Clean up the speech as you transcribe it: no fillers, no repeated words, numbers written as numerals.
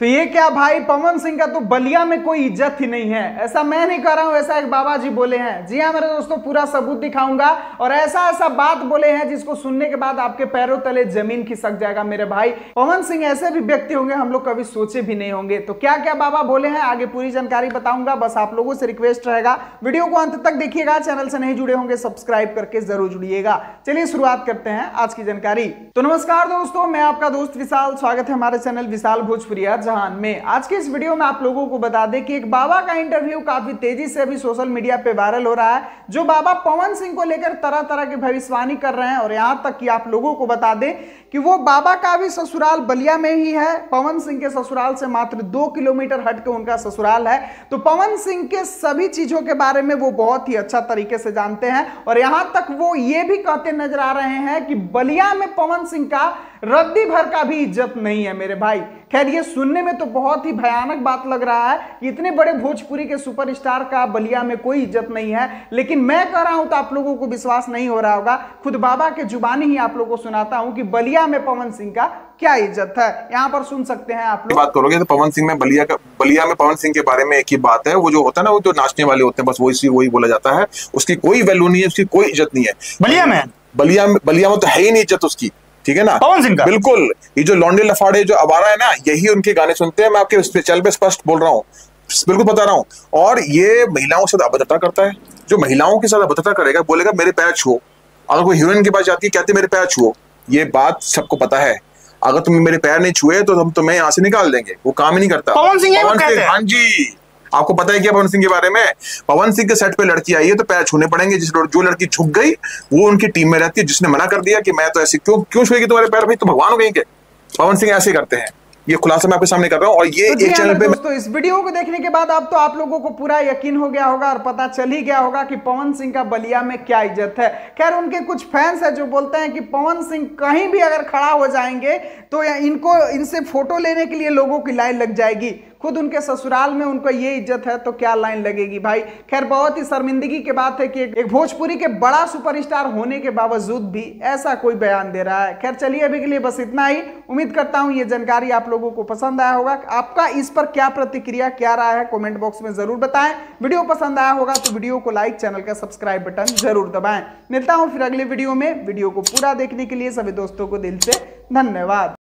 तो ये क्या भाई, पवन सिंह का तो बलिया में कोई इज्जत ही नहीं है। ऐसा मैं नहीं कह रहा हूं, ऐसा एक बाबा जी बोले हैं। जी हाँ मेरे दोस्तों, पूरा सबूत दिखाऊंगा और ऐसा ऐसा बात बोले हैं जिसको सुनने के बाद आपके पैरों तले जमीन खिसक जाएगा। मेरे भाई पवन सिंह ऐसे भी व्यक्ति होंगे हम लोग कभी सोचे भी नहीं होंगे। तो क्या क्या बाबा बोले हैं आगे पूरी जानकारी बताऊंगा। बस आप लोगों से रिक्वेस्ट रहेगा वीडियो को अंत तक देखिएगा। चैनल से नहीं जुड़े होंगे सब्सक्राइब करके जरूर जुड़िएगा। चलिए शुरुआत करते हैं आज की जानकारी। तो नमस्कार दोस्तों, मैं आपका दोस्त विशाल, स्वागत है हमारे चैनल विशाल भोजपुरिया जहान में। आज के इस वीडियो में आप लोगों को बता दें कि एक बाबा का इंटरव्यू काफी तेजी से अभी सोशल मीडिया पे वायरल हो रहा है, जो बाबा पवन सिंह को लेकर तरह तरह की भविष्यवाणी कर रहे हैं। और यहां तक कि आप लोगों को बता दें कि वो बाबा का भी ससुराल बलिया में ही है। पवन सिंह के ससुराल से मात्र 2 किलोमीटर हट के उनका ससुराल है। तो पवन सिंह के सभी चीजों के बारे में वो बहुत ही अच्छा तरीके से जानते हैं। और यहां तक वो ये भी कहते नजर आ रहे हैं कि बलिया में पवन सिंह का रद्दी भर का भी इज्जत नहीं है मेरे भाई। खैर ये सुनने में तो बहुत ही भयानक बात लग रहा है कि इतने बड़े भोजपुरी के सुपरस्टार का बलिया में कोई इज्जत नहीं है। लेकिन मैं कह रहा हूं तो आप लोगों को विश्वास नहीं हो रहा होगा। खुद बाबा के जुबानी ही आप लोगों को सुनाता हूं कि बलिया में पवन सिंह का क्या इज्जत है। यहाँ पर सुन सकते हैं आप लोग। बात करोगे तो पवन सिंह में बलिया में पवन सिंह के बारे में एक ही बात है, वो जो होता है ना, वो जो नाचने वाले होते हैं, बस वही बोला जाता है। उसकी कोई वैल्यू नहीं है, उसकी कोई इज्जत नहीं है। बलिया में तो है ही नहीं इज्जत उसकी, ठीक है ना, पवन सिंह का। बिल्कुल। ये जो लौंडे लफाड़े जो आवारा है ना, यही उनके गाने सुनते हैं। मैं आपके चैनल पे स्पष्ट बोल रहा हूँ, बिल्कुल बता रहा हूँ। और ये महिलाओं के साथ अभद्रता करता है। जो महिलाओं के साथ अभद्रता करेगा, बोलेगा मेरे पैर छुओ। अगर कोई हीरोइन के पास जाती है, कहती है मेरे पैर छुओ। ये बात सबको पता है। अगर तुम मेरे पैर नहीं छुए तो हम तुम्हें यहाँ से निकाल देंगे। वो काम ही नहीं करता। पवन सिंह हाँ जी, आपको पता है क्या पवन सिंह के बारे में? पवन सिंह के सेट पे लड़की आई है तो पैर छूने पड़ेंगे। जो लड़की झुक गई वो उनकी टीम में रहती है। जिसने मना कर दिया कि मैं तो ऐसे क्यों छुएगी तुम्हारे पैर, भाई तो भगवान हो गए के। पवन सिंह ऐसे करते हैं। ये खुलासा मैं आपके सामने कर रहा हूँ। और ये तो एक चैनल पे दोस्तों, इस वीडियो को देखने के बाद अब तो आप लोगों को पूरा यकीन हो गया होगा और पता चल ही गया होगा कि पवन सिंह का बलिया में क्या इज्जत है। खैर उनके कुछ फैंस है जो बोलते हैं कि पवन सिंह कहीं भी अगर खड़ा हो जाएंगे तो इनसे फोटो लेने के लिए लोगों की लाइन लग जाएगी। खुद उनके ससुराल में उनको ये इज्जत है तो क्या लाइन लगेगी भाई। खैर बहुत ही शर्मिंदगी की बात है कि एक भोजपुरी के बड़ा सुपरस्टार होने के बावजूद भी ऐसा कोई बयान दे रहा है। खैर चलिए अभी के लिए बस इतना ही। उम्मीद करता हूं ये जानकारी आप लोगों को पसंद आया होगा। आपका इस पर क्या प्रतिक्रिया, क्या राय है, कमेंट बॉक्स में जरूर बताएं। वीडियो पसंद आया होगा तो वीडियो को लाइक, चैनल का सब्सक्राइब बटन जरूर दबाएं। मिलता हूं फिर अगले वीडियो में। वीडियो को पूरा देखने के लिए सभी दोस्तों को दिल से धन्यवाद।